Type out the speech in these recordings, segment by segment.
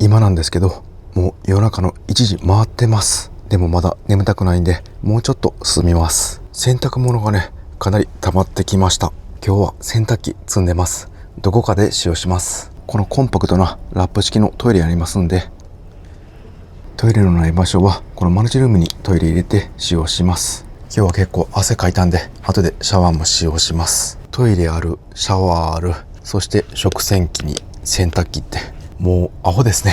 今なんですけど、もう夜中の1時回ってます。でもまだ眠たくないんで、もうちょっと進みます。洗濯物がね、かなり溜まってきました。今日は洗濯機積んでます。どこかで使用します。このコンパクトなラップ式のトイレありますんで、トイレのない場所はこのマルチルームにトイレ入れて使用します。今日は結構汗かいたんで、後でシャワーも使用します。トイレある、シャワーある、そして食洗機に洗濯機って、もうアホですね。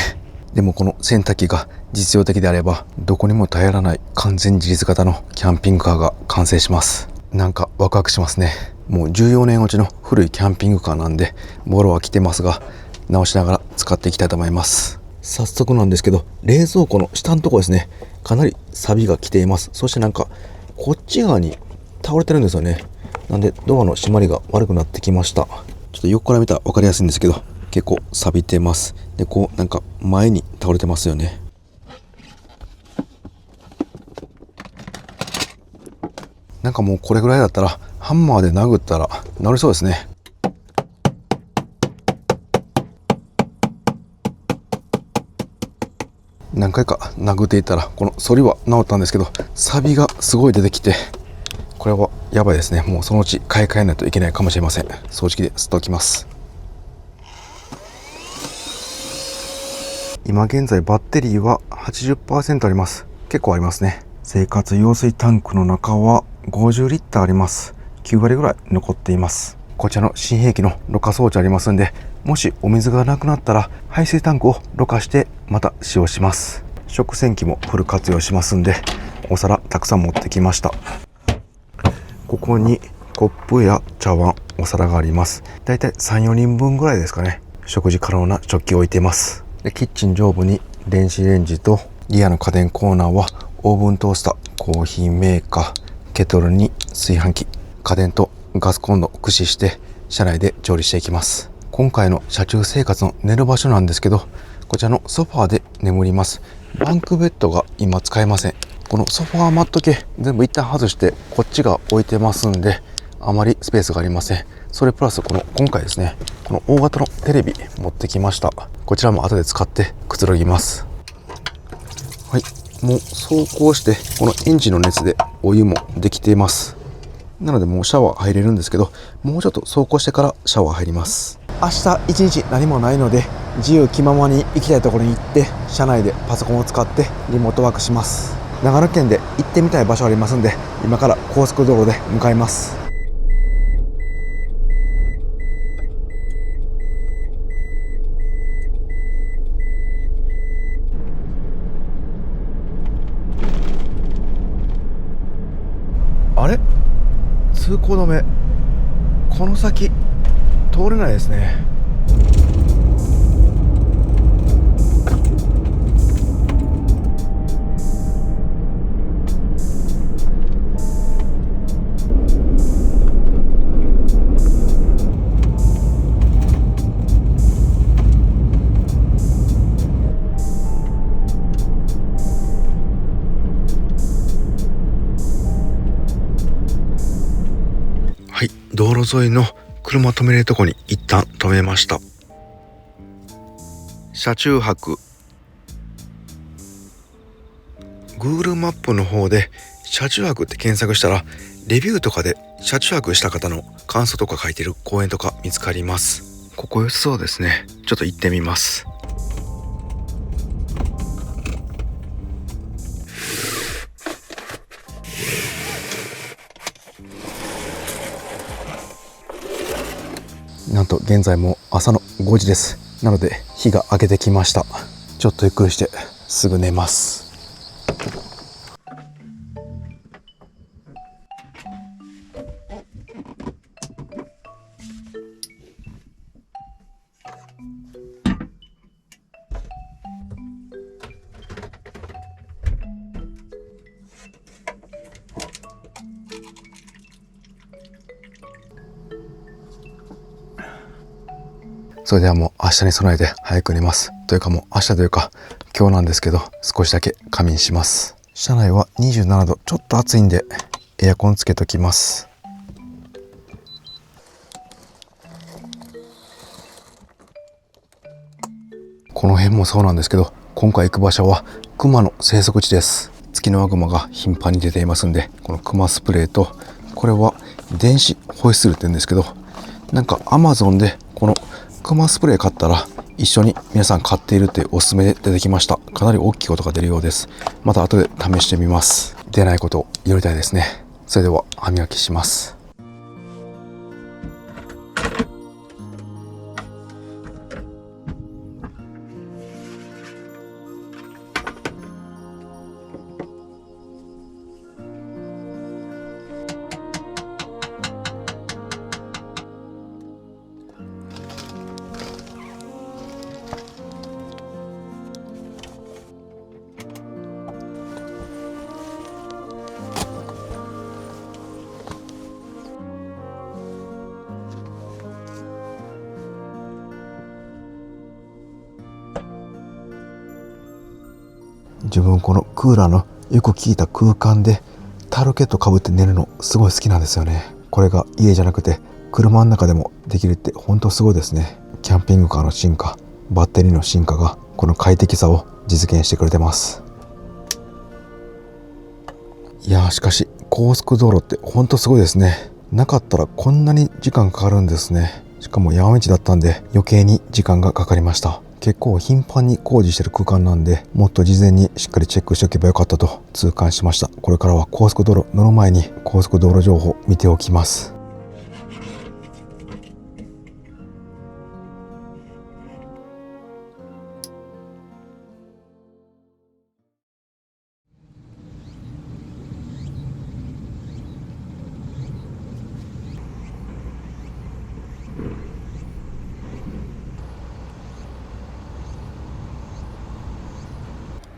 でもこの洗濯機が実用的であれば、どこにも頼らない完全自立型のキャンピングカーが完成します。なんかワクワクしますね。もう14年落ちの古いキャンピングカーなんで、ボロは来てますが、直しながら使っていきたいと思います。早速なんですけど、冷蔵庫の下のところですね、かなり錆が来ています。そしてなんかこっち側に倒れてるんですよね。なんでドアの閉まりが悪くなってきました。ちょっと横から見たら分かりやすいんですけど、結構錆びてます。で、こうなんか前に倒れてますよね。なんかもうこれぐらいだったらハンマーで殴ったら治りそうですね。何回か殴っていったらこの反りは治ったんですけど、錆びがすごい出てきて、これはやばいですね。もうそのうち買い替えないといけないかもしれません。掃除機で吸っておきます。今現在バッテリーは 80% あります。結構ありますね。生活用水タンクの中は50リッターあります。9割ぐらい残っています。こちらの新兵器のろ過装置ありますんで、もしお水がなくなったら排水タンクをろ過してまた使用します。食洗機もフル活用しますんで、お皿たくさん持ってきました。ここにコップや茶碗、お皿があります。だいたい 3,4 人分ぐらいですかね。食事可能な食器を置いています。で、キッチン上部に電子レンジと、リアの家電コーナーはオーブントースター、コーヒーメーカー、ケトルに炊飯器、家電とガスコンロを駆使して車内で調理していきます。今回の車中生活の寝る場所なんですけど、こちらのソファーで眠ります。バンクベッドが今使えません。このソファーマット系全部一旦外してこっちが置いてますんで、あまりスペースがありません。それプラス今回ですね、この大型のテレビ持ってきました。こちらも後で使ってくつろぎます。はい、もう走行してこのエンジンの熱でお湯もできています。なのでもうシャワー入れるんですけど、もうちょっと走行してからシャワー入ります。明日一日何もないので、自由気ままに行きたいところに行って車内でパソコンを使ってリモートワークします。長野県で行ってみたい場所ありますんで、今から高速道路で向かいます。あれ、通行止め、この先通れないですね。はい、道路沿いの車止めれるとこに一旦止めました。車中泊、 Google マップの方で車中泊って検索したら、レビューとかで車中泊した方の感想とか書いてる公園とか見つかります。ここ良さそうですね。ちょっと行ってみます。なんと現在も朝の5時です。なので日が明けてきました。ちょっとゆっくりしてすぐ寝ます。それではもう明日に備えて早く寝ます。というかもう明日というか今日なんですけど、少しだけ仮眠します。車内は27度、ちょっと暑いんでエアコンつけときます。この辺もそうなんですけど、今回行く場所はクマの生息地です。ツキノワグマが頻繁に出ていますんで、このクマスプレーと、これは電子ホイッスルって言うんですけど、なんか Amazon でこのクマスプレー買ったら一緒に皆さん買っているっておすすめで出てきました。かなり大きい音が出るようです。また後で試してみます。出ないことを祈りたいですね。それでは歯磨きします。自分このクーラーのよく効いた空間でタルケットかぶって寝るのすごい好きなんですよね。これが家じゃなくて車の中でもできるって本当すごいですね。キャンピングカーの進化、バッテリーの進化がこの快適さを実現してくれてます。いやー、しかし高速道路って本当すごいですね。なかったらこんなに時間かかるんですね。しかも山道だったんで余計に時間がかかりました。結構頻繁に工事してる空間なんで、もっと事前にしっかりチェックしておけばよかったと痛感しました。これからは高速道路乗る前に高速道路情報見ておきます。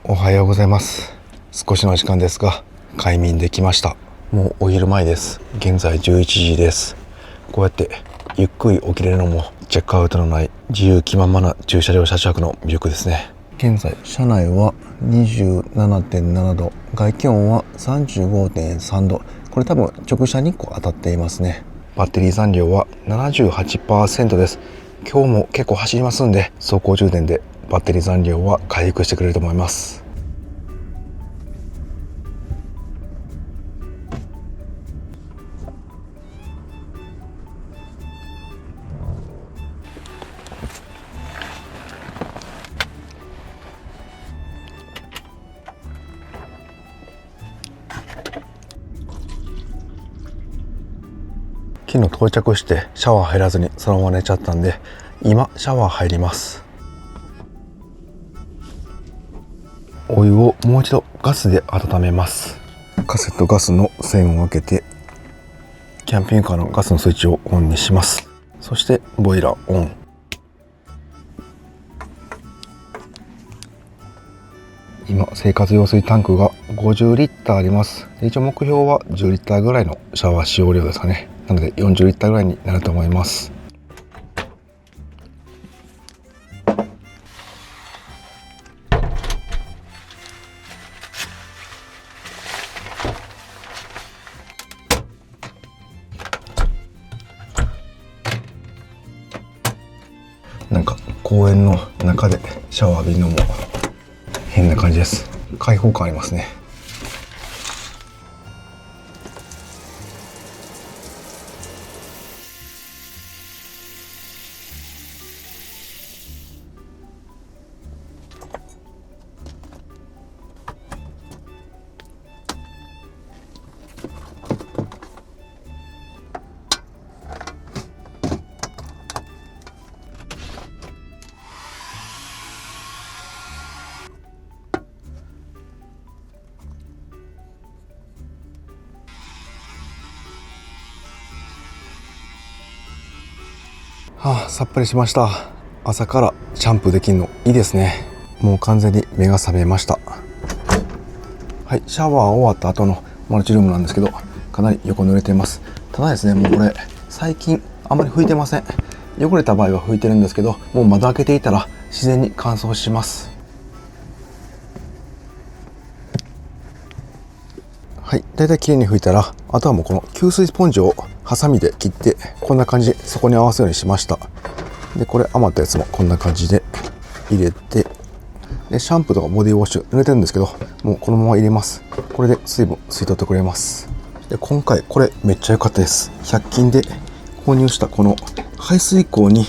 おはようございます。少しの時間ですが快眠できました。もうお昼前です。現在11時です。こうやってゆっくり起きれるのもチェックアウトのない自由気ままな駐車場車中泊の魅力ですね。現在車内は 27.7 度、外気温は 35.3 度。これ多分直射日光当たっていますね。バッテリー残量は 78% です。今日も結構走りますんで、走行充電でバッテリー残量は回復してくれると思います。昨日到着してシャワー入らずにそのまま寝ちゃったんで、今シャワー入ります。お湯をもう一度ガスで温めます。カセットガスの栓を開けてキャンピングカーのガスのスイッチをオンにします。そしてボイラーオン。今生活用水タンクが50リッターあります。一応目標は10リッターぐらいのシャワー使用量ですかね。なので40リッターぐらいになると思います。なんか公園の中でシャワー浴びるのも変な感じです。開放感ありますね。さっぱりしました。朝からシャンプーできるのいいですね。もう完全に目が覚めました。はい、シャワー終わった後のマルチルームなんですけど、かなり横濡れています。ただですね、もうこれ最近あまり拭いてません。汚れた場合は拭いてるんですけど、もう窓開けていたら自然に乾燥します。はい、だいたいきれいに拭いたら、あとはもうこの吸水スポンジをハサミで切ってこんな感じでそこに合わせるようにしました。でこれ余ったやつもこんな感じで入れて、でシャンプーとかボディウォッシュ濡れてるんですけど、もうこのまま入れます。これで水分吸い取ってくれます。で今回これめっちゃ良かったです。100均で購入したこの排水口に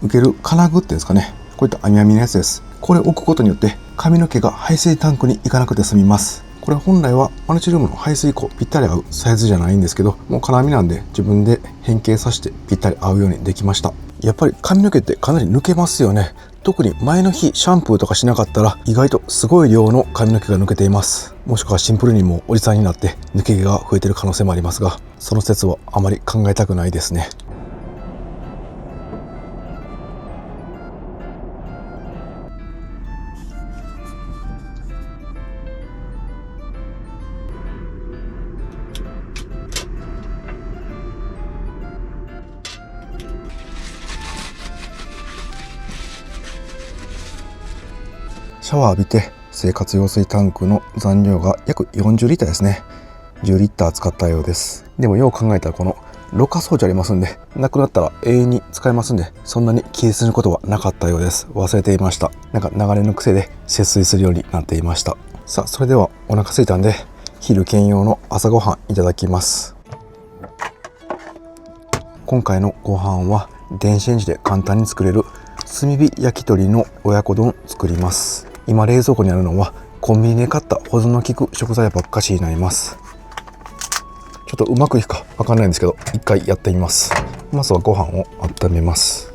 受ける金具っていうんですかね、こういった網網のやつです。これを置くことによって髪の毛が排水タンクに行かなくて済みます。これ本来はマルチルームの排水口ぴったり合うサイズじゃないんですけど、もう金網なんで自分で変形させてぴったり合うようにできました。やっぱり髪の毛ってかなり抜けますよね。特に前の日シャンプーとかしなかったら意外とすごい量の髪の毛が抜けています。もしくはシンプルにもうおじさんになって抜け毛が増えている可能性もありますが、その説はあまり考えたくないですね。シャワー浴びて生活用水タンクの残量が約40リッターですね。10リッター使ったようです。でもよう考えたらこのろ過装置ありますんで、なくなったら永遠に使えますんで、そんなに気にすることはなかったようです。忘れていました。なんか流れの癖で節水するようになっていました。さあそれではお腹空いたんで昼兼用の朝ごはんいただきます。今回のご飯は電子レンジで簡単に作れる炭火焼き鳥の親子丼作ります。今冷蔵庫にあるのはコンビニで買った保存の効く食材ばっかしになります。ちょっとうまくいくかわかんないんですけど、一回やってみます。まずはご飯を温めます。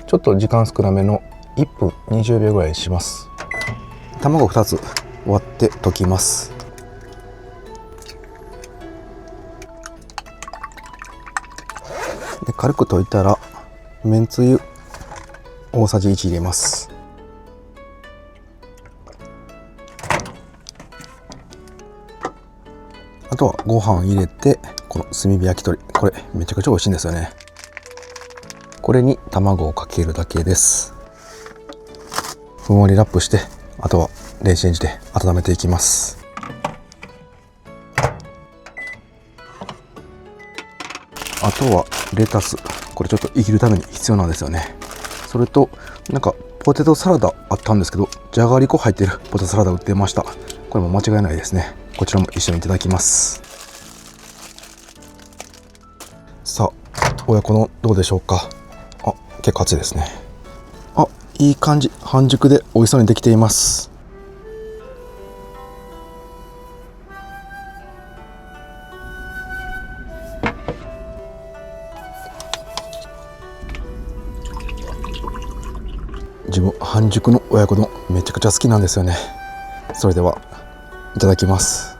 ちょっと時間少なめの1分20秒ぐらいにします。卵2つ割って溶きます。で軽く溶いたらめんつゆ大さじ1入れます。あとはご飯入れて、この炭火焼き鳥、これめちゃくちゃ美味しいんですよね。これに卵をかけるだけです。ふんわりラップして、あとは電子レンジで温めていきます。あとはレタス、これちょっと生きるために必要なんですよね。それとなんかポテトサラダあったんですけど、じゃがりこ入ってるポテトサラダ売ってました。これも間違いないですね。こちらも一緒にいただきます。さあ親子丼どうでしょうか。あ、結構熱いですね。あ、いい感じ、半熟で美味しそうにできています。自分半熟の親子丼めちゃくちゃ好きなんですよね。それではいただきます。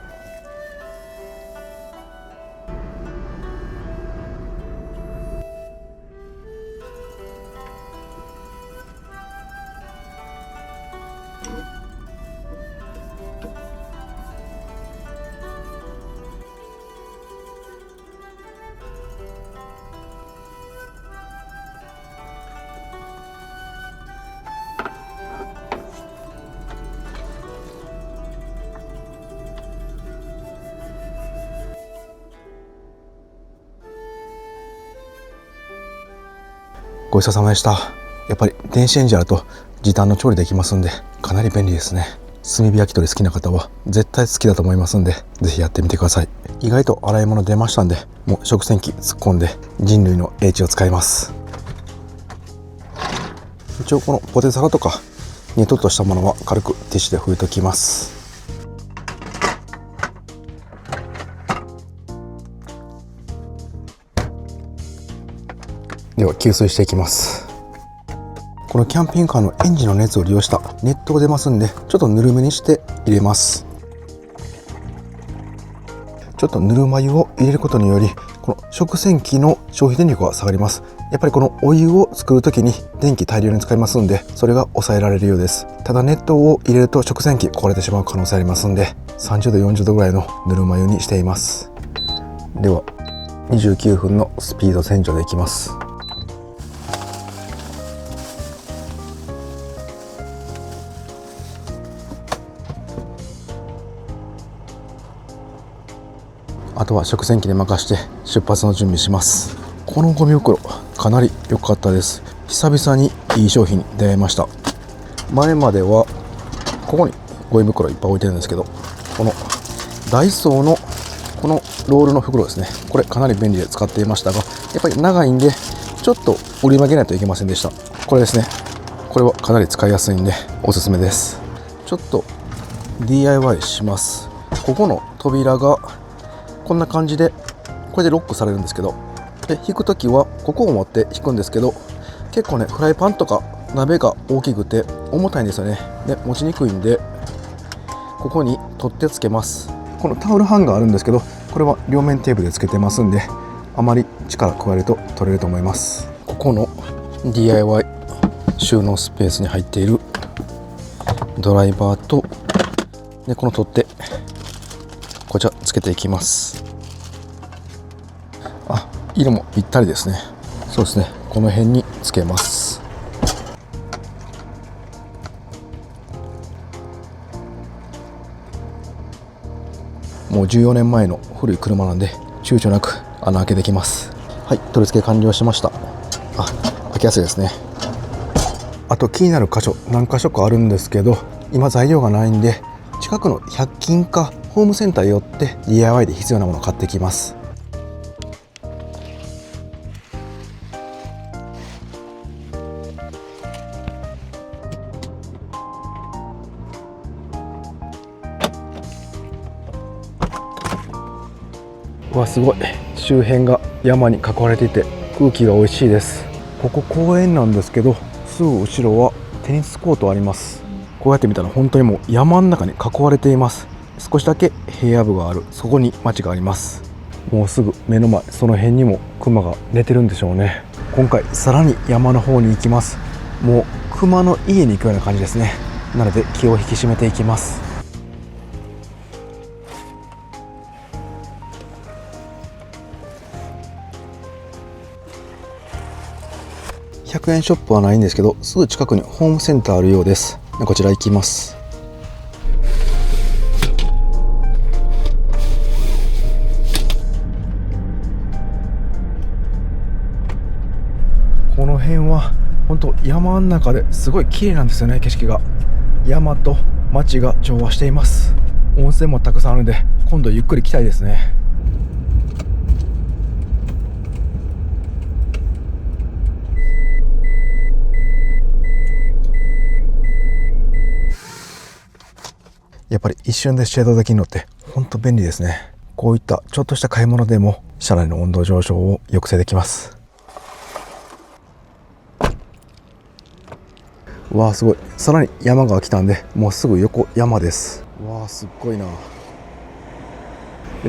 ごちそうさまでした。やっぱり電子レンジあると時短の調理できますんで、かなり便利ですね。炭火焼き鳥好きな方は絶対好きだと思いますんで、ぜひやってみてください。意外と洗い物出ましたんで、もう食洗機突っ込んで人類の英知を使います。一応このポテサラとかネトッとしたものは軽くティッシュで拭いときます。では給水していきます。このキャンピングカーのエンジンの熱を利用した熱湯出ますんで、ちょっとぬるめにして入れます。ちょっとぬるま湯を入れることにより、この食洗機の消費電力が下がります。やっぱりこのお湯を作るときに電気大量に使いますんで、それが抑えられるようです。ただ熱湯を入れると食洗機壊れてしまう可能性ありますんで、30度40度ぐらいのぬるま湯にしています。では29分のスピード洗浄でいきます。あとは食洗機で任して出発の準備します。このゴミ袋かなり良かったです。久々にいい商品に出会いました。前まではここにゴミ袋いっぱい置いてるんですけど、このダイソーのこのロールの袋ですね、これかなり便利で使っていましたが、やっぱり長いんでちょっと折り曲げないといけませんでした。これですね、これはかなり使いやすいんでおすすめです。ちょっと DIY します。ここの扉がこんな感じで、これでロックされるんですけど、で引くときはここを持って引くんですけど、結構ねフライパンとか鍋が大きくて重たいんですよね。で持ちにくいんで、ここに取ってつけます。このタオルハンガーあるんですけど、これは両面テープでつけてますんで、あまり力加えると取れると思います。ここの DIY 収納スペースに入っているドライバーと、でこの取っ手、こちらつけていきます。色もぴったりですね。そうですね、この辺につけます。もう14年前の古い車なんで躊躇なく穴開けてきます。はい、取り付け完了しました。開けやすいですね。あと気になる箇所何箇所かあるんですけど、今材料がないんで近くの100均かホームセンターへ寄って DIY で必要なものを買ってきます。うわ、すごい。周辺が山に囲われていて空気が美味しいです。ここ公園なんですけど、すぐ後ろはテニスコートあります。こうやって見たら本当にもう山の中に囲われています。少しだけ平野部がある、そこに町があります。もうすぐ目の前、その辺にもクマが寝てるんでしょうね。今回さらに山の方に行きます。もうクマの家に行くような感じですね。なので気を引き締めていきます。100円ショップはないんですけど、すぐ近くにホームセンターあるようです。こちら行きます。この辺は本当山の中ですごい綺麗なんですよね。景色が、山と町が調和しています。温泉もたくさんあるので今度ゆっくり来たいですね。やっぱり一瞬でシェードできるのって本当便利ですね。こういったちょっとした買い物でも車内の温度上昇を抑制できます。わあ、すごい。さらに山が来たんで、もうすぐ横山です。わあ、すっごいな。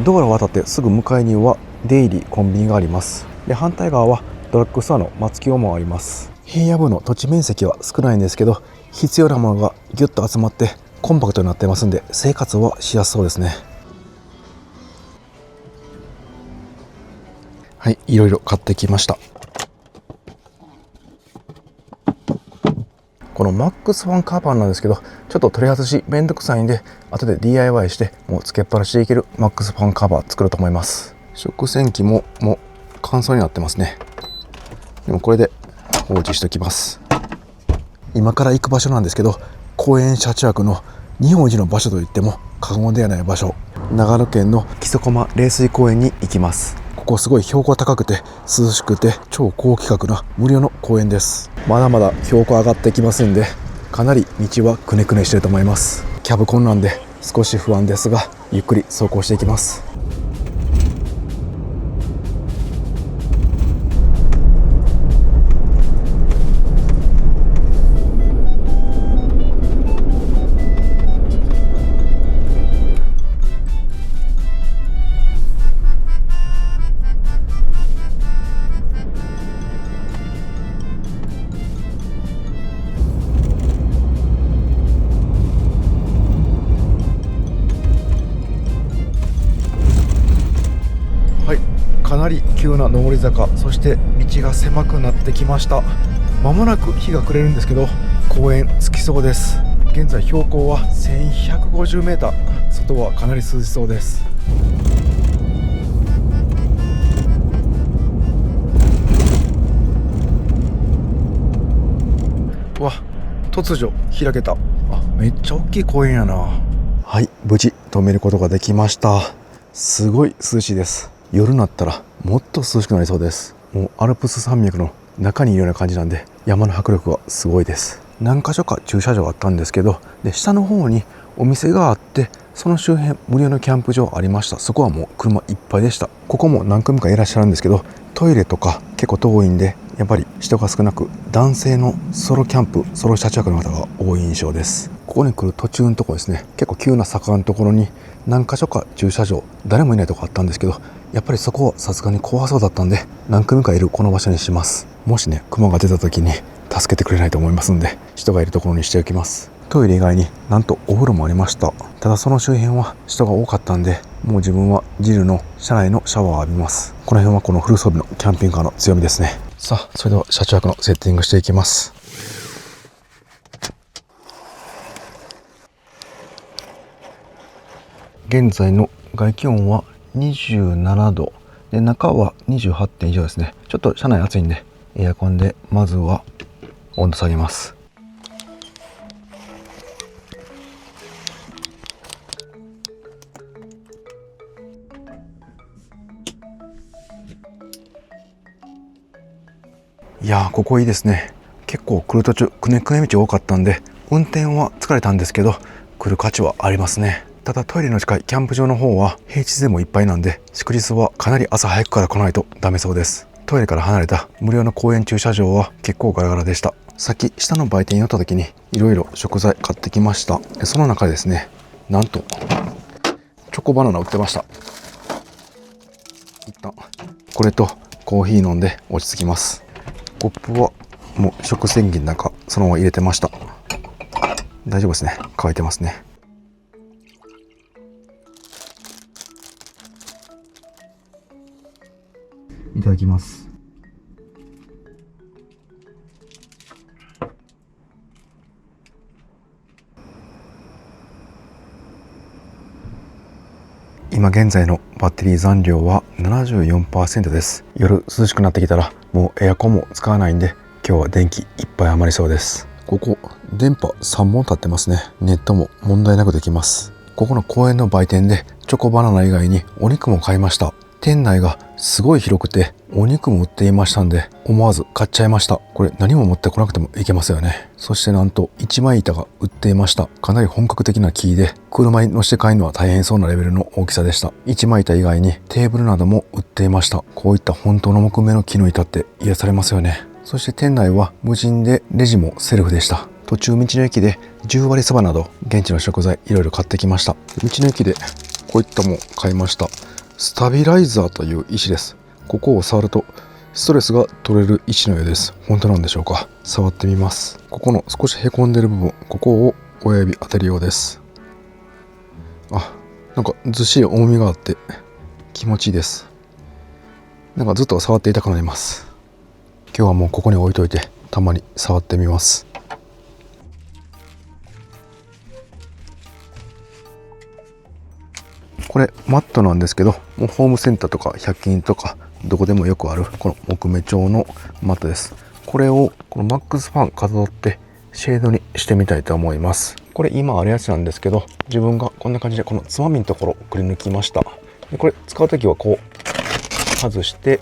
道路を渡ってすぐ向かいには出入りコンビニがあります。で反対側はドラッグストアの松清もあります。平野部の土地面積は少ないんですけど、必要なものがギュッと集まってコンパクトになってますんで、生活はしやすそうですね。はい、いろいろ買ってきました。このマックスファンカバーなんですけど、ちょっと取り外しめんどくさいんで、後で DIY してもうつけっぱなしでいけるマックスファンカバー作ろうと思います。食洗機ももう乾燥になってますね。でもこれで放置しておきます。今から行く場所なんですけど、公園車中泊の日本一の場所といっても過言ではない場所、長野県の木曽駒冷水公園に行きます。ここすごい標高高くて涼しくて超高規格な無料の公園です。まだまだ標高上がってきますんで、かなり道はくねくねしてると思います。キャブコンなんで少し不安ですが、ゆっくり走行していきます。かなり急な上り坂、そして道が狭くなってきました。まもなく日が暮れるんですけど、公園着きそうです。現在標高は 1150m、 外はかなり涼しそうです。わ、突如開けた。めっちゃ大きい公園やな。はい、無事止めることができました。すごい涼しいです。夜になったらもっと涼しくなりそうです。もうアルプス山脈の中にいるような感じなんで、山の迫力がすごいです。何箇所か駐車場あったんですけど、で下の方にお店があって、その周辺無料のキャンプ場ありました。そこはもう車いっぱいでした。ここも何組かいらっしゃるんですけど、トイレとか結構遠いんで、やっぱり人が少なく、男性のソロキャンプ、ソロ車中泊の方が多い印象です。ここに来る途中のところですね、結構急な坂のところに何箇所か駐車場、誰もいないとこあったんですけど、やっぱりそこはさすがに怖そうだったんで、何組かいるこの場所にします。もしね、熊が出た時に助けてくれないと思いますんで、人がいるところにしておきます。トイレ以外になんとお風呂もありました。ただその周辺は人が多かったんで、もう自分はジルの車内のシャワーを浴びます。この辺はこのフル装備のキャンピングカーの強みですね。さあ、それでは車中泊のセッティングしていきます。現在の外気温は27度で、中は 28. 以上ですね。ちょっと車内暑いんで、エアコンでまずは温度下げます。いやー、ここいいですね。結構来る途中くねくね道多かったんで、運転は疲れたんですけど、来る価値はありますね。ただトイレの近いキャンプ場の方は平日でもいっぱいなんで、祝日はかなり朝早くから来ないとダメそうです。トイレから離れた無料の公園駐車場は結構ガラガラでした。さっき下の売店に寄った時にいろいろ食材買ってきました。でその中でですね、なんとチョコバナナ売ってました。一旦これとコーヒー飲んで落ち着きます。コップはもう食洗機の中そのまま入れてました。大丈夫ですね。乾いてますね。いただきます。今現在のバッテリー残量は 74% です。夜涼しくなってきたらもうエアコンも使わないんで、今日は電気いっぱい余りそうです。ここ電波3本立ってますね。ネットも問題なくできます。ここの公園の売店でチョコバナナ以外にお肉も買いました。店内がすごい広くてお肉も売っていましたんで、思わず買っちゃいました。これ何も持ってこなくてもいけますよね。そしてなんと一枚板が売っていました。かなり本格的な木で、車に乗せて帰るのは大変そうなレベルの大きさでした。一枚板以外にテーブルなども売っていました。こういった本当の木目の木の板って癒されますよね。そして店内は無人でレジもセルフでした。途中道の駅で10割そばなど現地の食材いろいろ買ってきました。道の駅でこういったもの買いました。スタビライザーという石です。ここを触るとストレスが取れる石のようです。本当なんでしょうか。触ってみます。ここの少しへこんでる部分、ここを親指当てるようです。なんかずっしり重みがあって気持ちいいです。なんかずっと触っていたくなります。今日はもうここに置いといてたまに触ってみます。これマットなんですけど、もうホームセンターとか100均とかどこでもよくあるこの木目調のマットです。これをこのマックスファンかざってシェードにしてみたいと思います。これ今あるやつなんですけど、自分がこんな感じでこのつまみのところくり抜きました。でこれ使うときはこう外して、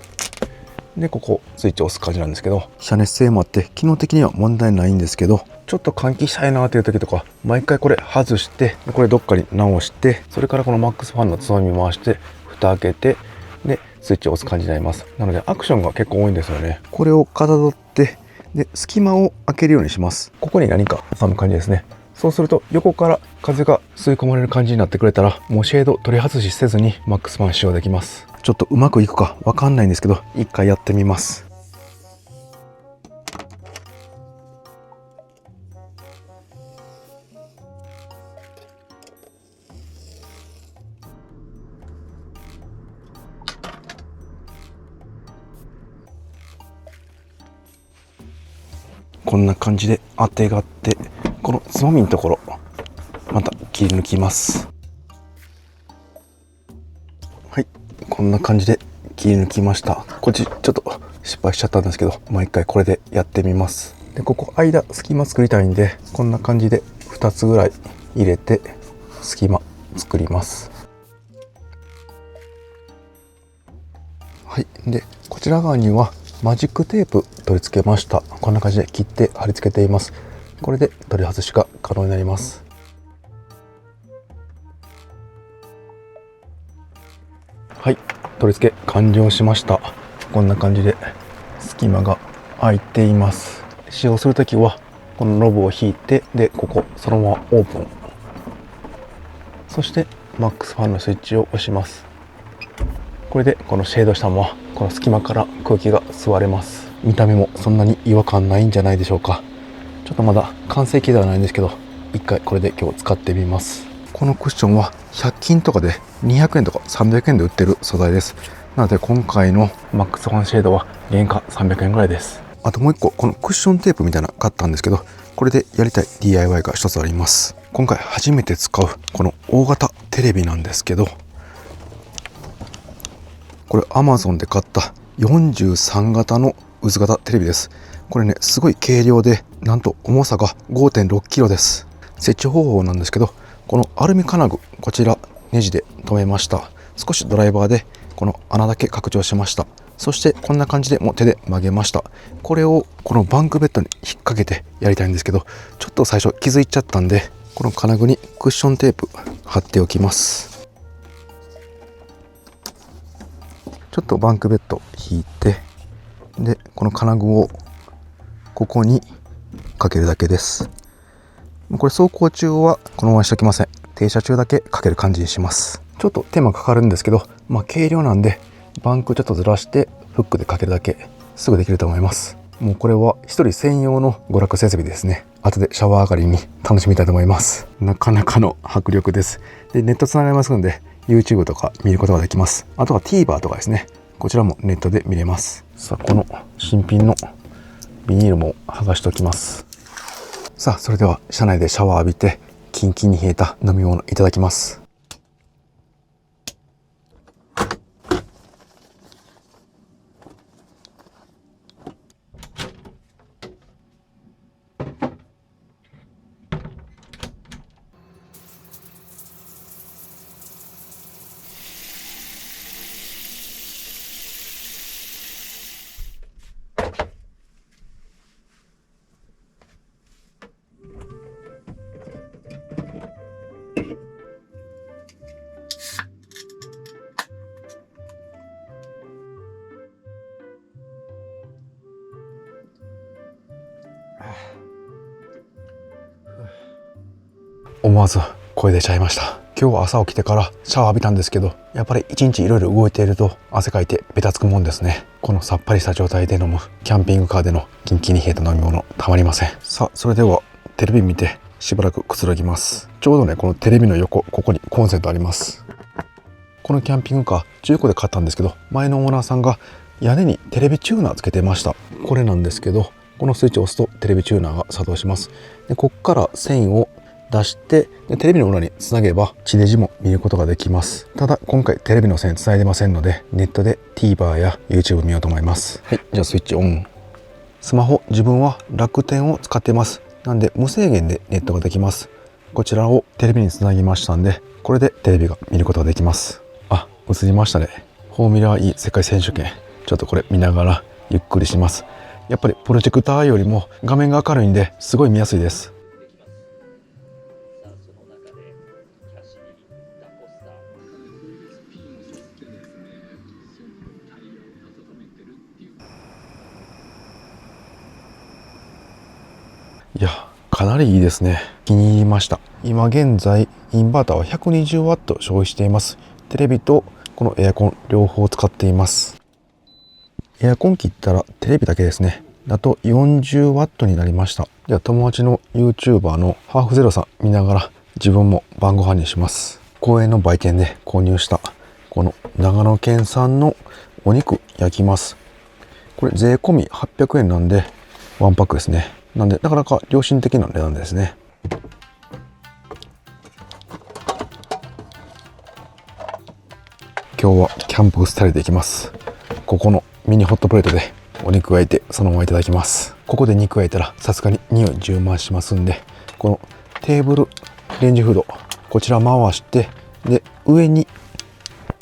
でここスイッチを押す感じなんですけど、遮熱性もあって機能的には問題ないんですけど、ちょっと換気したいなという時とか毎回これ外して、これどっかに直して、それからこのマックスファンのつまみ回して蓋開けて、でスイッチを押す感じになります。なのでアクションが結構多いんですよね。これをかたどって、で隙間を開けるようにします。ここに何か挟む感じですね。そうすると横から風が吸い込まれる感じになってくれたら、もうシェード取り外しせずにマックスファン使用できます。ちょっとうまくいくかわかんないんですけど、一回やってみます。こんな感じで当てがって、このつまみのところまた切り抜きます。はい、こんな感じで切り抜きました。こっちちょっと失敗しちゃったんですけど、もう一回これでやってみます。でここ間隙間作りたいんで、こんな感じで2つぐらい入れて隙間作ります。はい、でこちら側にはマジックテープ取り付けました。こんな感じで切って貼り付けています。これで取り外しが可能になります。はい、取り付け完了しました。こんな感じで隙間が空いています。使用するときはこのノブを引いて、でここそのままオープン、そしてマックスファンのスイッチを押します。これでこのシェードしたままこの隙間から空気が吸われます。見た目もそんなに違和感ないんじゃないでしょうか。ちょっとまだ完成形ではないんですけど、一回これで今日使ってみます。このクッションは100均とかで200円とか300円で売ってる素材です。なので今回のマックスファンシェードは原価300円ぐらいです。あともう一個このクッションテープみたいなの買ったんですけど、これでやりたい DIY が一つあります。今回初めて使うこの大型テレビなんですけど、これ Amazon で買った43型の薄型テレビです。これね、すごい軽量で、なんと重さが 5.6 キロです。設置方法なんですけど、このアルミ金具、こちらネジで留めました。少しドライバーでこの穴だけ拡張しました。そしてこんな感じでもう手で曲げました。これをこのバンクベッドに引っ掛けてやりたいんですけど、ちょっと最初気づいちゃったんで、この金具にクッションテープ貼っておきます。ちょっとバンクベッド引いて、でこの金具をここにかけるだけです。これ走行中はこのままにしておきません。停車中だけかける感じにします。ちょっと手間かかるんですけど、軽量なんでバンクちょっとずらしてフックでかけるだけ、すぐできると思います。もうこれは一人専用の娯楽設備ですね。後でシャワー上がりに楽しみたいと思います。なかなかの迫力です。でネットつながりますので YouTube とか見ることができます。あとは TVer とかですね、こちらもネットで見れます。さあこの新品のビニールも剥がしておきます。さあそれでは車内でシャワー浴びてキンキンに冷えた飲み物いただきます。思わず声出ちゃいました。今日は朝起きてからシャワー浴びたんですけど、やっぱり一日いろいろ動いていると汗かいてベタつくもんですね。このさっぱりした状態で飲むキャンピングカーでのキンキンに冷えた飲み物たまりません。さあそれではテレビ見てしばらくくつろぎます。ちょうどねこのテレビの横、ここにコンセントあります。このキャンピングカー中古で買ったんですけど、前のオーナーさんが屋根にテレビチューナーつけてました。これなんですけど、このスイッチを押すとテレビチューナーが作動します。でこっから線を出してテレビの裏につなげば地デジも見ることができます。ただ今回テレビの線つないでませんので、ネットで TVer や YouTube 見ようと思います。はい、じゃあスイッチオン。スマホ、自分は楽天を使っています。なんで無制限でネットができます。こちらをテレビにつなぎましたんで、これでテレビが見ることができます。あ、映りましたね。フォーミュラー E 世界選手権、ちょっとこれ見ながらゆっくりします。やっぱりプロジェクターよりも画面が明るいんですごい見やすいです。いや、かなりいいですね。気に入りました。今現在インバーターは 120W 消費しています。テレビとこのエアコン両方使っています。エアコン切ったらテレビだけですね。だと 40W になりました。では友達の YouTuber のハーフゼロさん見ながら自分も晩ご飯にします。公園の売店で購入したこの長野県産のお肉焼きます。これ税込み800円なんでワンパックですね。なんでなかなか良心的な値段ですね。今日はキャンプスタイルでいきます。ここのミニホットプレートでお肉焼いてそのままいただきます。ここで肉焼いたらさすがに匂い充満しますんで、このテーブルレンジフードこちら回して、で上に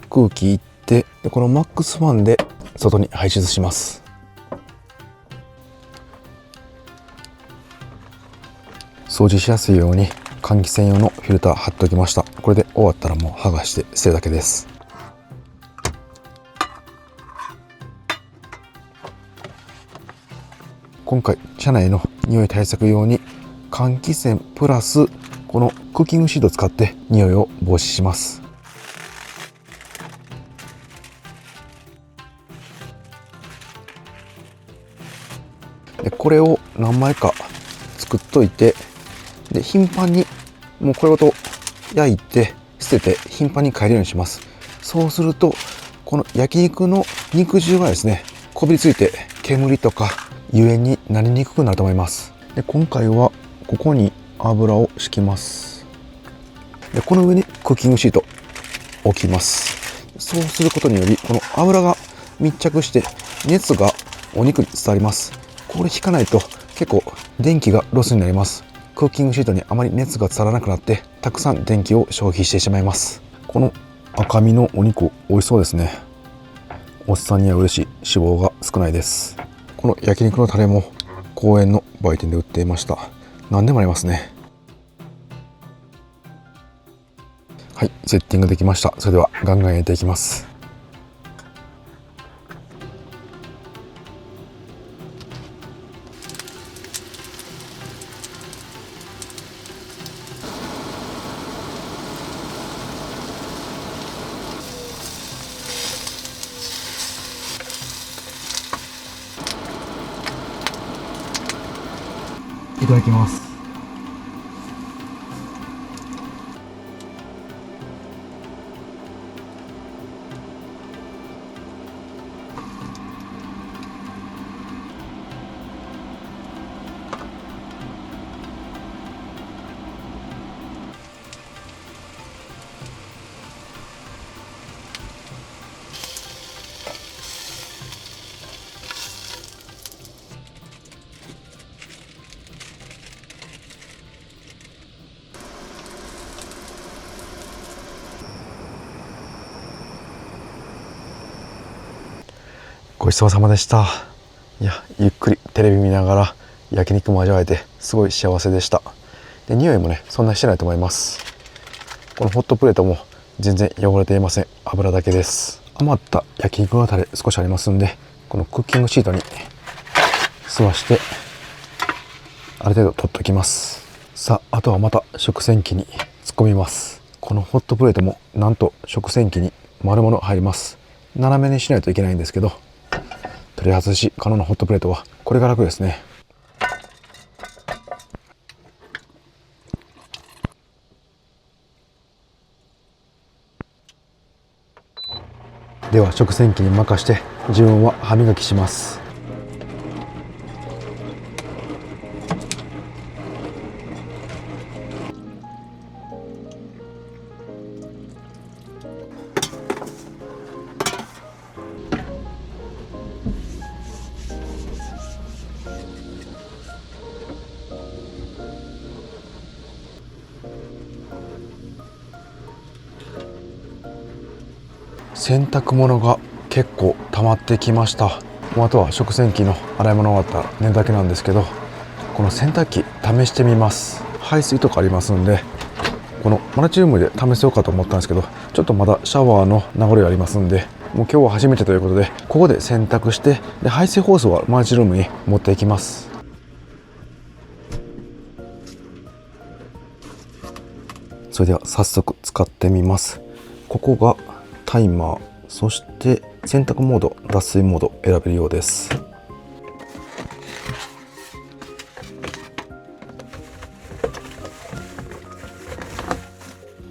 空気いって、でこのマックスファンで外に排出します。掃除しやすいように換気扇用のフィルター貼っておきました。これで終わったらもう剥がして捨てるだけです。今回車内の匂い対策用に換気扇プラスこのクッキングシートを使って匂いを防止します。でこれを何枚か作っといて、で頻繁にもうこれごと焼いて捨てて頻繁に変えるようにします。そうするとこの焼肉の肉汁がですねこびりついて煙とか油煙になりにくくなると思います。で今回はここに油を敷きます。でこの上にクッキングシート置きます。そうすることによりこの油が密着して熱がお肉に伝わります。これ引かないと結構電気がロスになります。クッキングシートにあまり熱が伝わらなくなってたくさん電気を消費してしまいます。この赤身のお肉美味しそうですね。おっさんには嬉しい脂肪が少ないです。この焼肉のタレも公園の売店で売っていました。何でもありますね。はい、セッティングできました。それではガンガン焼いていきます。いただきます。ごちそうさまでした。いや、ゆっくりテレビ見ながら焼肉も味わえてすごい幸せでした。で匂いもねそんなにしてないと思います。このホットプレートも全然汚れていません。油だけです。余った焼肉のタレ少しありますんで、このクッキングシートに吸わしてある程度取っておきます。さあ、あとはまた食洗機に突っ込みます。このホットプレートもなんと食洗機に丸々入ります。斜めにしないといけないんですけど、取り外し可能なホットプレートはこれが楽ですね。では食洗機に任して自分は歯磨きします。洗濯物が結構溜まってきました。もうあとは食洗機の洗い物終わったら寝るだけなんですけど、この洗濯機試してみます。排水とかありますんで、このマルチルームで試そうかと思ったんですけど、ちょっとまだシャワーの名残ありますんで、もう今日は初めてということでここで洗濯して、で排水ホースはマルチルームに持っていきます。それでは早速使ってみます。ここがタイマー、そして洗濯モード、脱水モード選べるようです。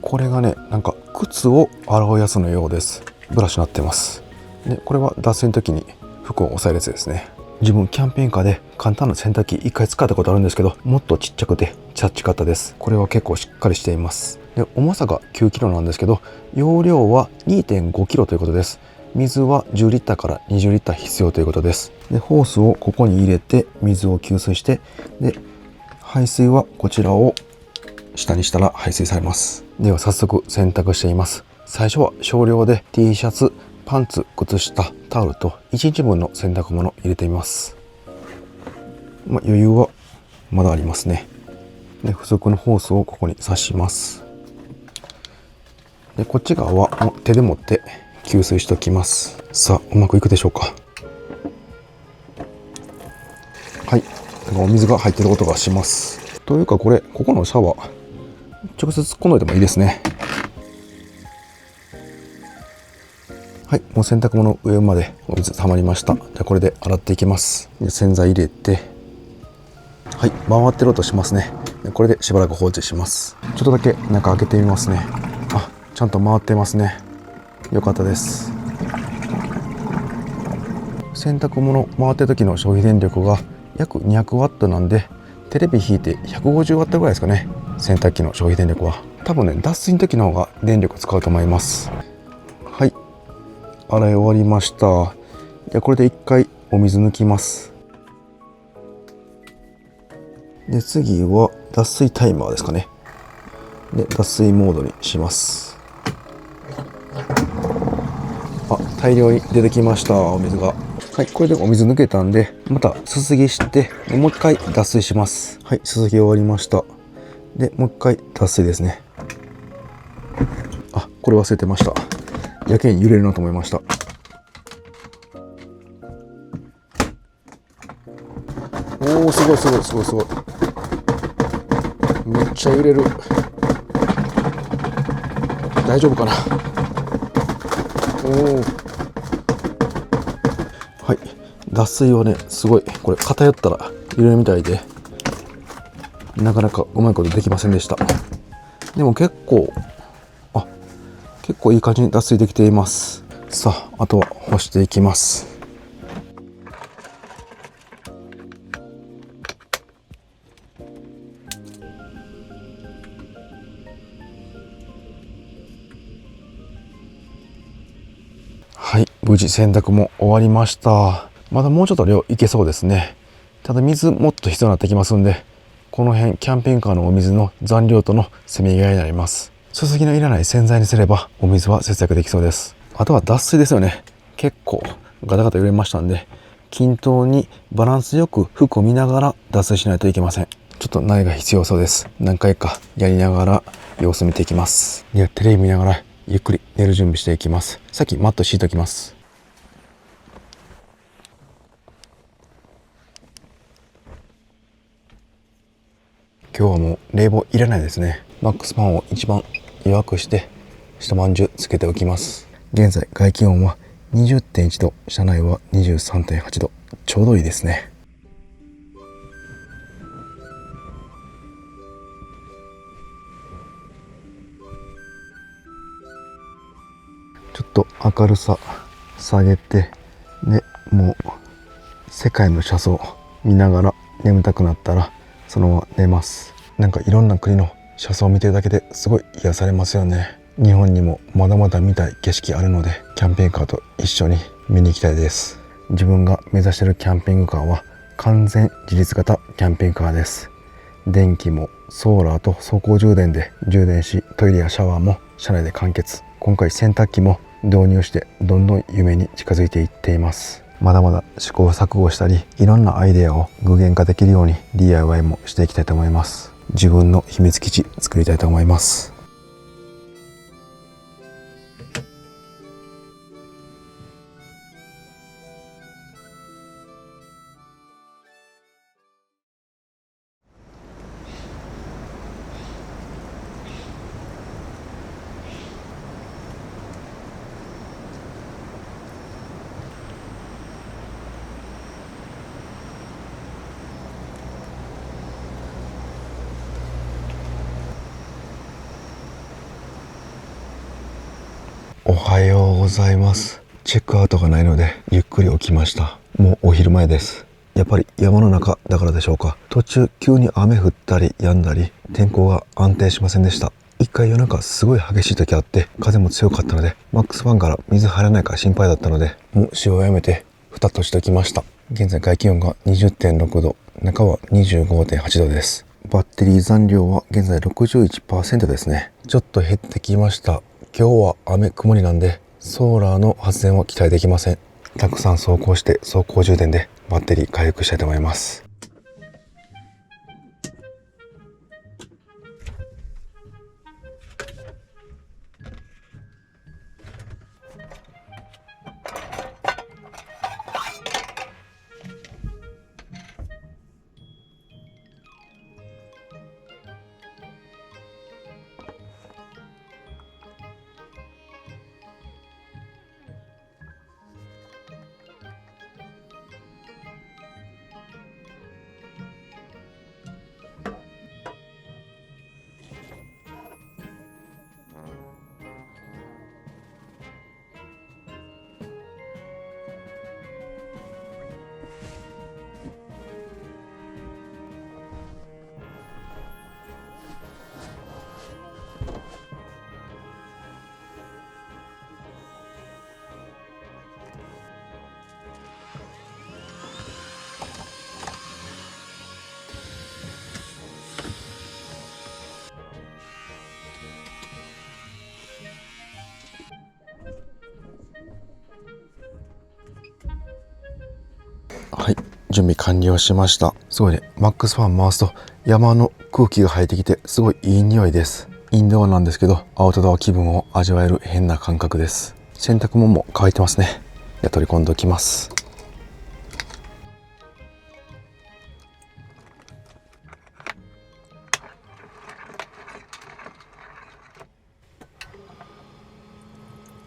これがね、なんか靴を洗うやつのようです。ブラシになってます。でこれは脱水の時に服を押さえるやつですね。自分キャンピングカーで簡単な洗濯機1回使ったことあるんですけど、もっとちっちゃくてチャッチかったです。これは結構しっかりしています。で、重さが9キロなんですけど、容量は 2.5 キロということです。水は10リッターから20リッター必要ということです。で、ホースをここに入れて水を給水して、で、排水はこちらを下にしたら排水されます。では早速洗濯しています。最初は少量で T シャツ、パンツ、靴下、タオルと1日分の洗濯物入れてみます。余裕はまだありますね。で、付属のホースをここに挿します。で、こっち側は手で持って給水しておきます。さあ、うまくいくでしょうか。はい、お水が入ってる音がします。というかここのシャワー直接突っ込んどいてもいいですね。はい、もう洗濯物上までお水溜まりました。じゃあこれで洗っていきます。で、洗剤入れて、はい、回ってる音しますね。で、これでしばらく放置します。ちょっとだけ中開けてみますね。あ、ちゃんと回ってますね。よかったです。洗濯物回ってる時の消費電力が約200ワットなんで、テレビ引いて150ワットぐらいですかね。洗濯機の消費電力は多分ね、脱水の時の方が電力使うと思います。はい、洗い終わりました。じゃあこれで一回お水抜きます。で、次は脱水タイマーですかね。で、脱水モードにします。あ、大量に出てきました、お水が。はい、これでお水抜けたんで、またすすぎしてもう一回脱水します。はい、すすぎ終わりました。で、もう一回脱水ですね。あ、これ忘れてました。やけに揺れるなと思いました。おお、すごいすごいすごいすごい。めっちゃ揺れる。大丈夫かな。おお。はい、脱水はね、すごいこれ偏ったら揺れるみたいで、なかなかうまいことできませんでした。でも結構いい感じに脱水できています。さあ、あとは干していきます。はい、無事洗濯も終わりました。まだもうちょっと量いけそうですね。ただ水もっと必要になってきますんで、この辺キャンピングカーのお水の残量とのせめぎ合いになります。すすぎのいらない洗剤にすればお水は節約できそうです。あとは脱水ですよね。結構ガタガタ揺れましたんで、均等にバランスよく服を見ながら脱水しないといけません。ちょっと苗が必要そうです。何回かやりながら様子見ていきます。ではテレビ見ながらゆっくり寝る準備していきます。さっきマット敷いておきます。今日はもう冷房いらないですね。マックスファンを一番弱くして一晩中つけておきます。現在外気温は 20.1 度、車内は 23.8 度、ちょうどいいですね。ちょっと明るさ下げて、でもう世界の車窓見ながら眠たくなったらそのまま寝ます。なんかいろんな国の車窓を見てるだけですごい癒されますよね。日本にもまだまだ見たい景色あるので、キャンピングカーと一緒に見に行きたいです。自分が目指しているキャンピングカーは完全自立型キャンピングカーです。電気もソーラーと走行充電で充電し、トイレやシャワーも車内で完結。今回洗濯機も導入してどんどん夢に近づいていっています。まだまだ試行錯誤したり、いろんなアイデアを具現化できるように DIY もしていきたいと思います。自分の秘密基地作りたいと思います。おはようございます。チェックアウトがないのでゆっくり起きました。もうお昼前です。やっぱり山の中だからでしょうか、途中急に雨降ったり止んだり天候が安定しませんでした。一回夜中すごい激しい時あって、風も強かったのでマックスファンから水入らないか心配だったので、もう使用をやめて蓋としておきました。現在外気温が 20.6 度、中は 25.8 度です。バッテリー残量は現在 61% ですね。ちょっと減ってきました。今日は雨曇りなんでソーラーの発電は期待できません。たくさん走行して走行充電でバッテリー回復したいと思います。はい、準備完了しました。すごいね、マックスファン回すと山の空気が入ってきてすごいいい匂いです。インドアなんですけどアウトドア気分を味わえる変な感覚です。洗濯物も乾いてますね。で、取り込んでおきます。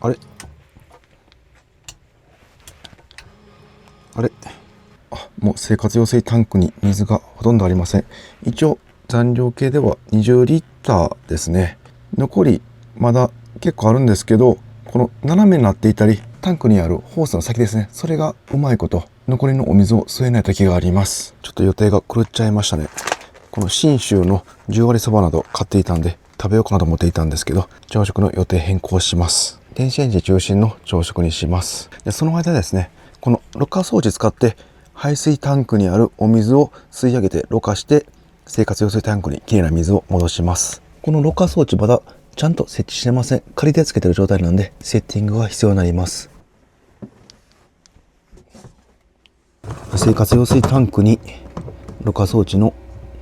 あれもう生活用水タンクに水がほとんどありません。一応残量計では20リッターですね。残りまだ結構あるんですけど、この斜めになっていたりタンクにあるホースの先ですね、それがうまいこと残りのお水を吸えない時があります。ちょっと予定が狂っちゃいましたね。この信州の10割そばなど買っていたんで食べようかなと思っていたんですけど、朝食の予定変更します。電子レンジ中心の朝食にします。で、その間ですね、このろ過装置使って排水タンクにあるお水を吸い上げてろ過して生活用水タンクにきれいな水を戻します。このろ過装置まだちゃんと設置してません。仮でつけてる状態なんでセッティングが必要になります。生活用水タンクにろ過装置の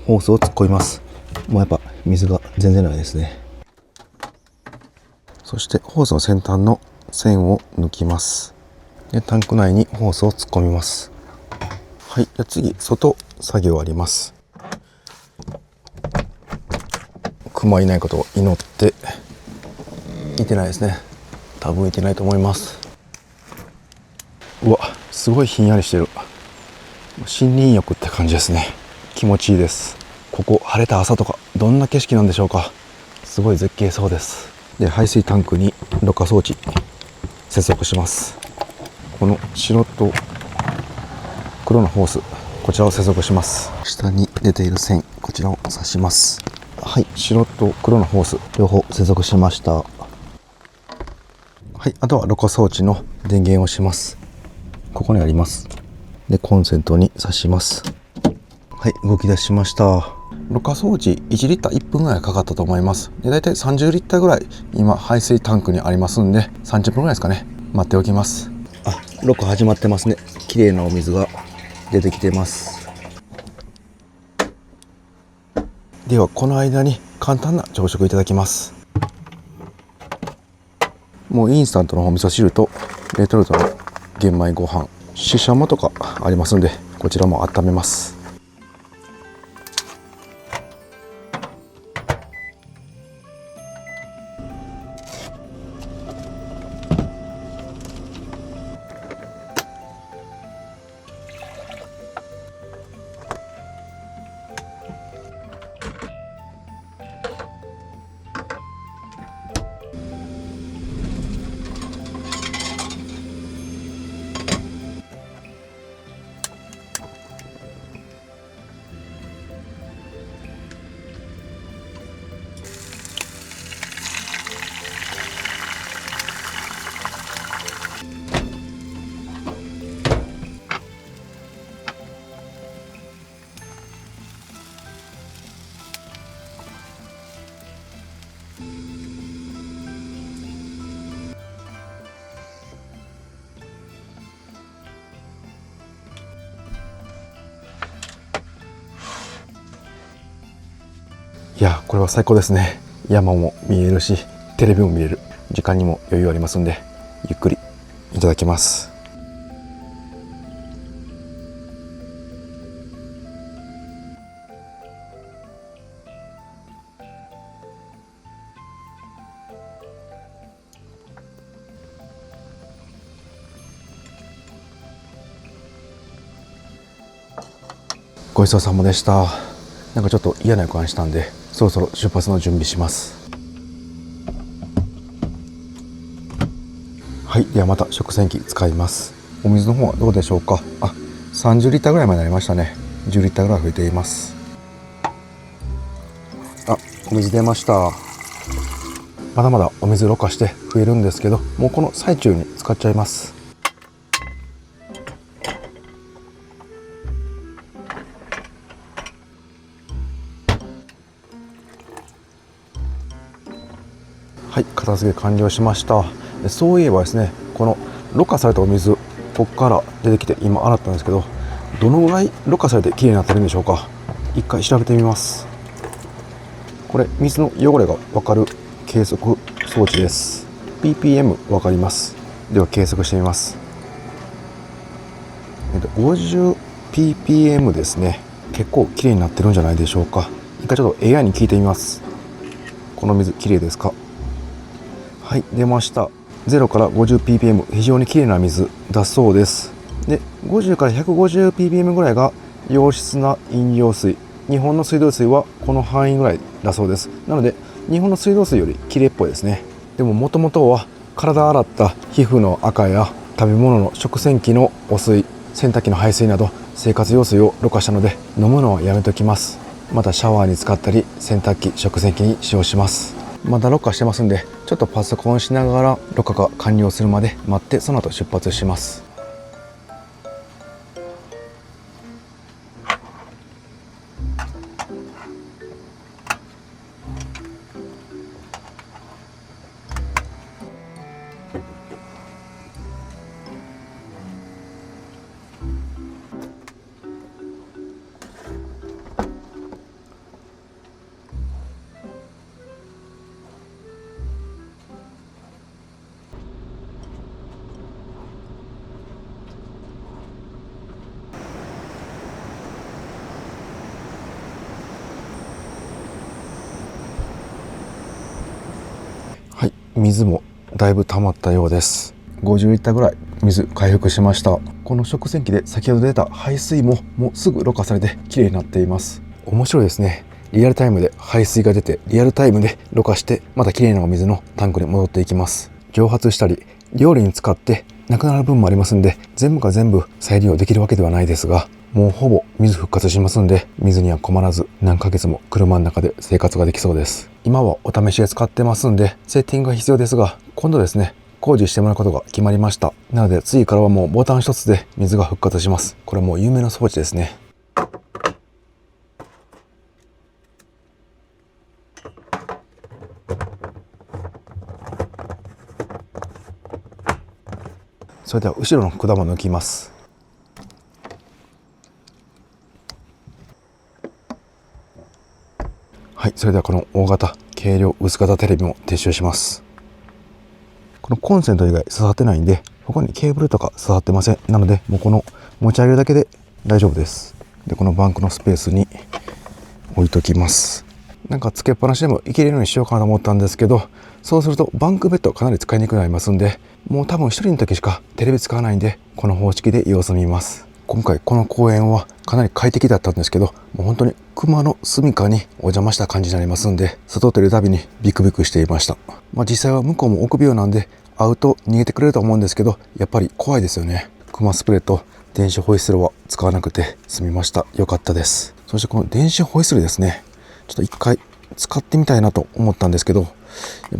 ホースを突っ込みます。もうやっぱ水が全然ないですね。そしてホースの先端の線を抜きます。で、タンク内にホースを突っ込みます。はい、じゃあ次外作業あります。クマいないことを祈って。いてないですね。多分いてないと思います。うわ、すごいひんやりしてる。森林浴って感じですね。気持ちいいです。ここ晴れた朝とかどんな景色なんでしょうか。すごい絶景そうです。で、排水タンクにろ過装置接続します。この白と黒のホース、こちらを接続します。下に出ている線、こちらを刺します。はい、白と黒のホース両方接続しました。はい、あとはろ過装置の電源をします。ここにあります。で、コンセントに挿します。はい、動き出しました。ろ過装置1リッター1分ぐらいかかったと思います。で、だいたい30リッターぐらい今排水タンクにありますんで、30分ぐらいですかね。待っておきます。あ、ろ過始まってますね。綺麗なお水が出てきてます。ではこの間に簡単な朝食いただきます。もうインスタントのお味噌汁とレトルトの玄米ご飯、ししゃもとかありますんで、こちらも温めます。いや、これは最高ですね。山も見えるし、テレビも見れる。時間にも余裕ありますんで、ゆっくりいただきます。ごちそうさまでした。なんかちょっと嫌な予感したんで、そろそろ出発の準備します。はい、ではまた食洗機使います。お水の方はどうでしょうか。30リッターぐらいまでなりましたね。10リッターぐらい増えています。お水出ました。まだまだお水ろ過して増えるんですけど、もうこの最中に使っちゃいます。はい、片付け完了しました。そういえばですね、このろ過されたお水、ここから出てきて今洗ったんですけど、どのぐらいろ過されてきれいになってるんでしょうか。一回調べてみます。これ水の汚れが分かる計測装置です。 ppm 分かります。では計測してみます。50ppm ですね。結構きれいになってるんじゃないでしょうか。一回ちょっと AI に聞いてみます。この水きれいですか。はい、出ました。0から 50ppm、 非常にきれいな水だそうです。で、50から 150ppm ぐらいが良質な飲料水。日本の水道水はこの範囲ぐらいだそうです。なので日本の水道水よりきれいっぽいですね。でももともとは体洗った皮膚の赤や食べ物の食洗機の汚水、洗濯機の排水など生活用水をろ過したので、飲むのはやめときます。またシャワーに使ったり洗濯機、食洗機に使用します。まだろ過してますんで、ちょっとパソコンしながらろ過が完了するまで待って、その後出発します。はい、水もだいぶ溜まったようです。50リッターぐらい水回復しました。この食洗機で先ほど出た排水ももうすぐろ過されてきれいになっています。面白いですね。リアルタイムで排水が出て、リアルタイムでろ過して、またきれいなお水のタンクに戻っていきます。蒸発したり料理に使ってなくなる分もありますんで、全部が全部再利用できるわけではないですが、もうほぼ水復活しますんで、水には困らず何ヶ月も車の中で生活ができそうです。今はお試しで使ってますんでセッティングが必要ですが、今度ですね、工事してもらうことが決まりました。なので次からはもうボタン一つで水が復活します。これはもう有名な装置ですね。それでは後ろの管も抜きます。はい、それではこの大型軽量薄型テレビも撤収します。このコンセント以外刺さってないんで、他にケーブルとか刺さってません。なのでもうこの持ち上げるだけで大丈夫です。で、このバンクのスペースに置いときます。なんかつけっぱなしでもいけるようにしようかなと思ったんですけど、そうするとバンクベッドかなり使いにくくなりますんで、もう多分一人の時しかテレビ使わないんで、この方式で様子見ます。今回この公園はかなり快適だったんですけど、もう本当に熊の住処にお邪魔した感じになりますんで、外出るたびにビクビクしていました。実際は向こうも臆病なんで、会うと逃げてくれると思うんですけど、やっぱり怖いですよね。熊スプレーと電子ホイッスルは使わなくて済みました。良かったです。そしてこの電子ホイッスルですね、ちょっと一回使ってみたいなと思ったんですけど、やっ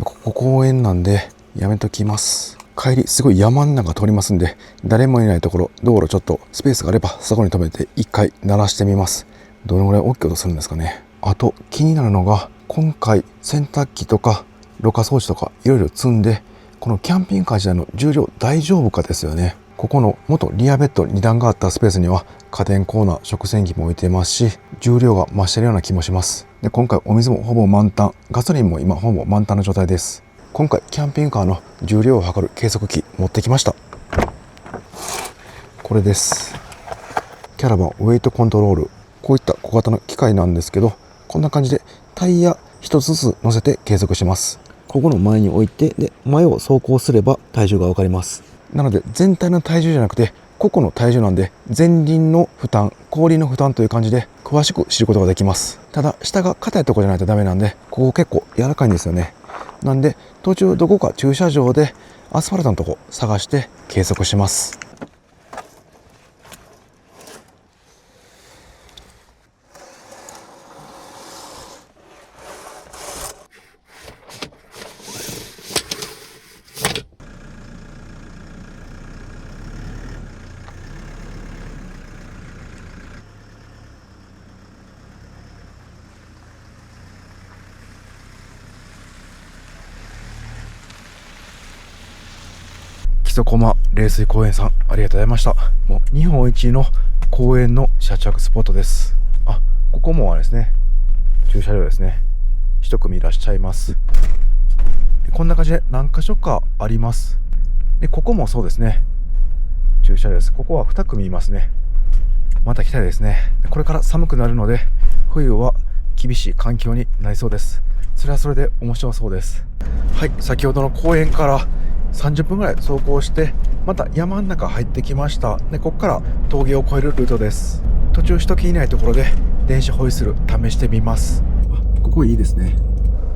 ぱここ公園なんでやめときます。帰りすごい山の中通りますんで、誰もいないところ、道路ちょっとスペースがあればそこに止めて一回鳴らしてみます。どのぐらい大きい音するんですかね。あと気になるのが、今回洗濯機とかろ過装置とかいろいろ積んで、このキャンピングカー自体の重量大丈夫かですよね。ここの元リアベッド2段があったスペースには家電コーナー、食洗機も置いてますし、重量が増してるような気もします。で、今回お水もほぼ満タン、ガソリンも今ほぼ満タンの状態です。今回キャンピングカーの重量を測る計測器持ってきました。これです。キャラバンウェイトコントロール。こういった小型の機械なんですけど、こんな感じでタイヤ一つずつ乗せて計測します。ここの前に置いて、で、前を走行すれば体重がわかります。なので全体の体重じゃなくて個々の体重なんで、前輪の負担、後輪の負担という感じで詳しく知ることができます。ただ下が硬いところじゃないとダメなんで、ここ結構柔らかいんですよね。なんで途中どこか駐車場でアスファルトのとこ探して計測します。木曽駒冷水公園さん、ありがとうございました。もう日本一の公園の車着スポットです。あ、ここもあれですね、駐車場ですね。一組いらっしゃいます。こんな感じで何箇所かあります。で、ここもそうですね、駐車場です。ここは2組いますね。また来たいですね。これから寒くなるので冬は厳しい環境になりそうです。それはそれで面白そうです。はい、先ほどの公園から30分ぐらい走行して、また山の中入ってきました。で、ここから峠を越えるルートです。途中人気いないところで電子ホイッスル試してみます。ここいいですね。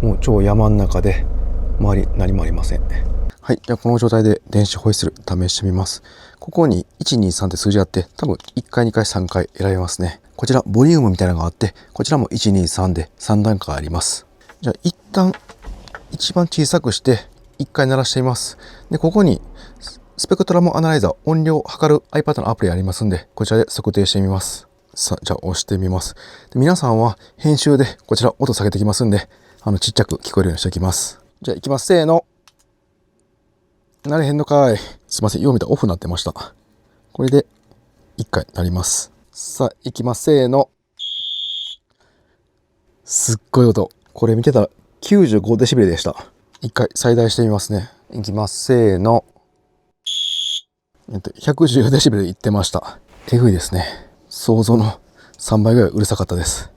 もう超山の中で周り何もありません。はい、じゃあこの状態で電子ホイッスル試してみます。ここに123って数字あって、多分1回2回3回選べますね。こちらボリュームみたいなのがあって、こちらも123で3段階あります。じゃあ一旦一番小さくして1回鳴らしてみます。で、ここにスペクトラムアナライザー、音量を測る iPad のアプリありますんで、こちらで測定してみます。さあ、じゃあ押してみます。で、皆さんは編集でこちら音下げてきますんで、ちっちゃく聞こえるようにしておきます。じゃあ行きます。せーの。なれへんのかい。すいません。よう見たらオフになってました。これで1回鳴ります。さあ、行きます。せーの。すっごい音。これ見てたら95デシベルでした。一回最大してみますね。いきます。せーの。110デシベルいってました。手ぐいですね。想像の3倍ぐらいうるさかったです。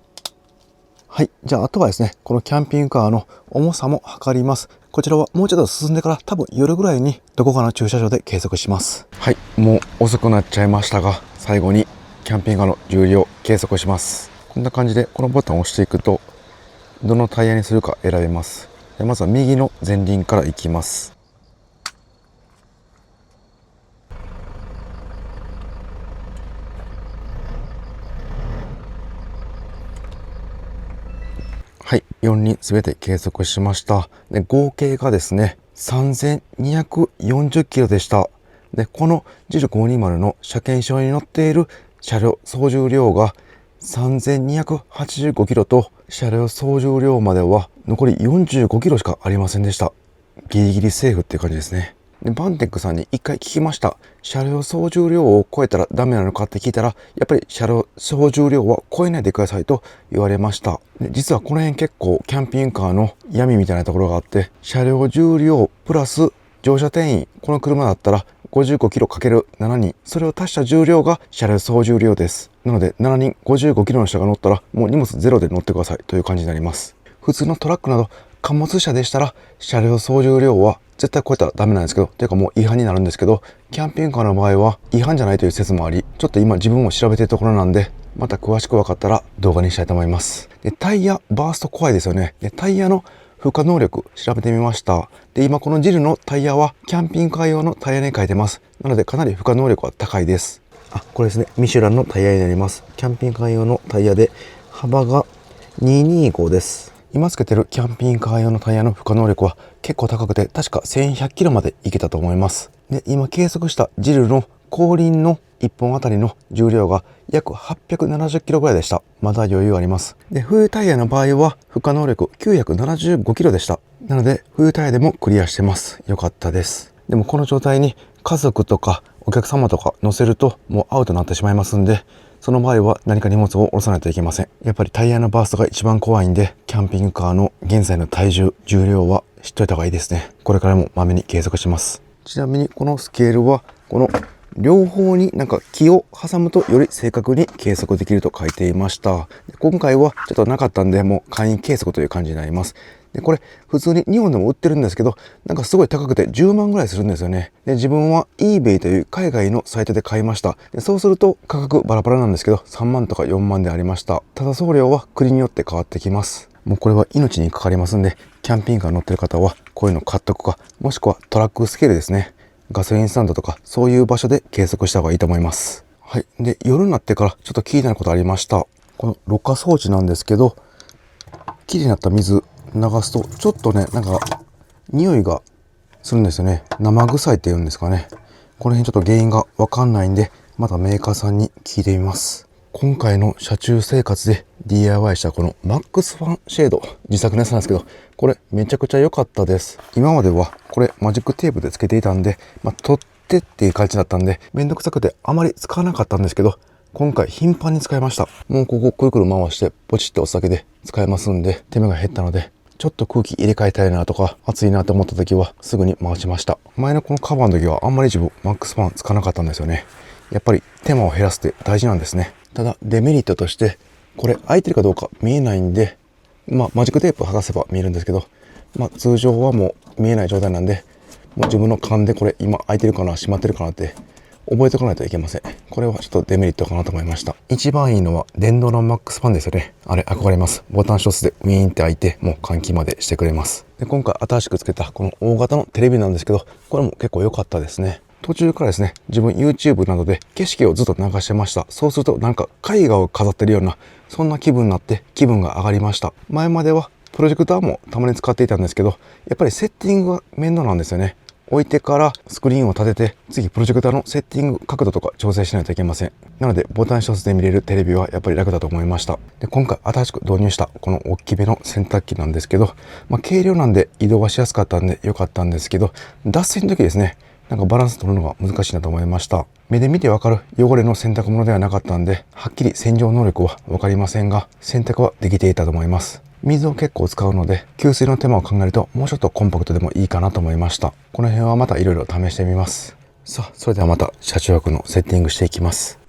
はい。じゃあ、あとはですね、このキャンピングカーの重さも測ります。こちらはもうちょっと進んでから多分夜ぐらいにどこかの駐車場で計測します。はい。もう遅くなっちゃいましたが、最後にキャンピングカーの重量計測します。こんな感じでこのボタンを押していくと、どのタイヤにするか選べます。まずは右の前輪からいきます。はい、4輪すべて計測しました。で、合計がですね、3240キロでした。で、この JIL520 の車検証に載っている車両総重量が3285キロと、車両総重量までは残り45キロしかありませんでした。ギリギリセーフっていう感じですね。で、バンテックさんに一回聞きました。車両総重量を超えたらダメなのかって聞いたら、やっぱり車両総重量は超えないでくださいと言われました。で、実はこの辺結構キャンピングカーの闇みたいなところがあって、車両重量プラス乗車定員、この車だったら55キロ ×7 人、それを足した重量が車両総重量です。なので7人55キロの人が乗ったらもう荷物ゼロで乗ってくださいという感じになります。普通のトラックなど貨物車でしたら車両総重量は絶対超えたらダメなんですけど、というかもう違反になるんですけど、キャンピングカーの場合は違反じゃないという説もあり、ちょっと今自分も調べてるところなんで、また詳しく分かったら動画にしたいと思います。で、タイヤバースト怖いですよね。で、タイヤの負荷能力調べてみました。で、今このジルのタイヤはキャンピングカー用のタイヤに書いてます。なのでかなり負荷能力は高いです。あ、これですね。ミシュランのタイヤになります。キャンピングカー用のタイヤで幅が225です。今つけてるキャンピングカー用のタイヤの負荷能力は結構高くて、確か1100キロまでいけたと思います。で、今計測したジルの後輪の1本あたりの重量が約870キロぐらいでした。まだ余裕あります。で、冬タイヤの場合は負荷能力975キロでした。なので冬タイヤでもクリアしてます。よかったです。でもこの状態に家族とかお客様とか乗せるともうアウトになってしまいますんで、その場合は何か荷物を下ろさないといけません。やっぱりタイヤのバーストが一番怖いんで、キャンピングカーの現在の体重、重量は知っといた方がいいですね。これからもまめに計測します。ちなみにこのスケールは、この両方になんか木を挟むとより正確に計測できると書いていました。今回はちょっとなかったんで、もう簡易計測という感じになります。で、これ普通に日本でも売ってるんですけど、なんかすごい高くて10万ぐらいするんですよね。で、自分は eBay という海外のサイトで買いました。で、そうすると価格バラバラなんですけど、3万とか4万でありました。ただ送料は国によって変わってきます。もうこれは命にかかりますんで、キャンピングカー乗ってる方はこういうの買っとくか、もしくはトラックスケールですね。ガソリンスタンドとかそういう場所で計測した方がいいと思います。はい。で、夜になってからちょっと気になることありました。このろ過装置なんですけど、きれいになった水流すとちょっとね、なんか匂いがするんですよね。生臭いって言うんですかね。この辺ちょっと原因がわかんないんで、またメーカーさんに聞いてみます。今回の車中生活で DIY したこのマックスファンシェード、自作のやつなんですけど、これめちゃくちゃ良かったです。今まではこれマジックテープでつけていたんで、取ってっていう感じだったんで、めんどくさくてあまり使わなかったんですけど、今回頻繁に使いました。もうここくるくる回してポチッと押すだけで使えますんで、手間が減ったので、ちょっと空気入れ替えたいなとか、暑いなと思った時はすぐに回しました。前のこのカバーの時はあんまり自分マックスファン使わなかったんですよね。やっぱり手間を減らすって大事なんですね。ただデメリットとして、これ開いてるかどうか見えないんで、マジックテープ剥がせば見えるんですけど、通常はもう見えない状態なんで、もう自分の勘でこれ今開いてるかな、閉まってるかなって覚えておかないといけません。これはちょっとデメリットかなと思いました。一番いいのは電動のマックスファンですよね。あれ憧れます。ボタン一つでウィーンって開いて、もう換気までしてくれます。で、今回新しくつけたこの大型のテレビなんですけど、これも結構良かったですね。途中からですね、自分 YouTube などで景色をずっと流してました。そうするとなんか絵画を飾ってるような、そんな気分になって気分が上がりました。前まではプロジェクターもたまに使っていたんですけど、やっぱりセッティングが面倒なんですよね。置いてからスクリーンを立てて、次プロジェクターのセッティング角度とか調整しないといけません。なのでボタン一つで見れるテレビはやっぱり楽だと思いました。で、今回新しく導入したこの大きめの洗濯機なんですけど、軽量なんで移動がしやすかったんで良かったんですけど、脱水の時ですね、なんかバランス取るのが難しいなと思いました。目で見てわかる汚れの洗濯物ではなかったんで、はっきり洗浄能力はわかりませんが、洗濯はできていたと思います。水を結構使うので、給水の手間を考えるともうちょっとコンパクトでもいいかなと思いました。この辺はまたいろいろ試してみます。さあ、それではまた車中泊のセッティングしていきます。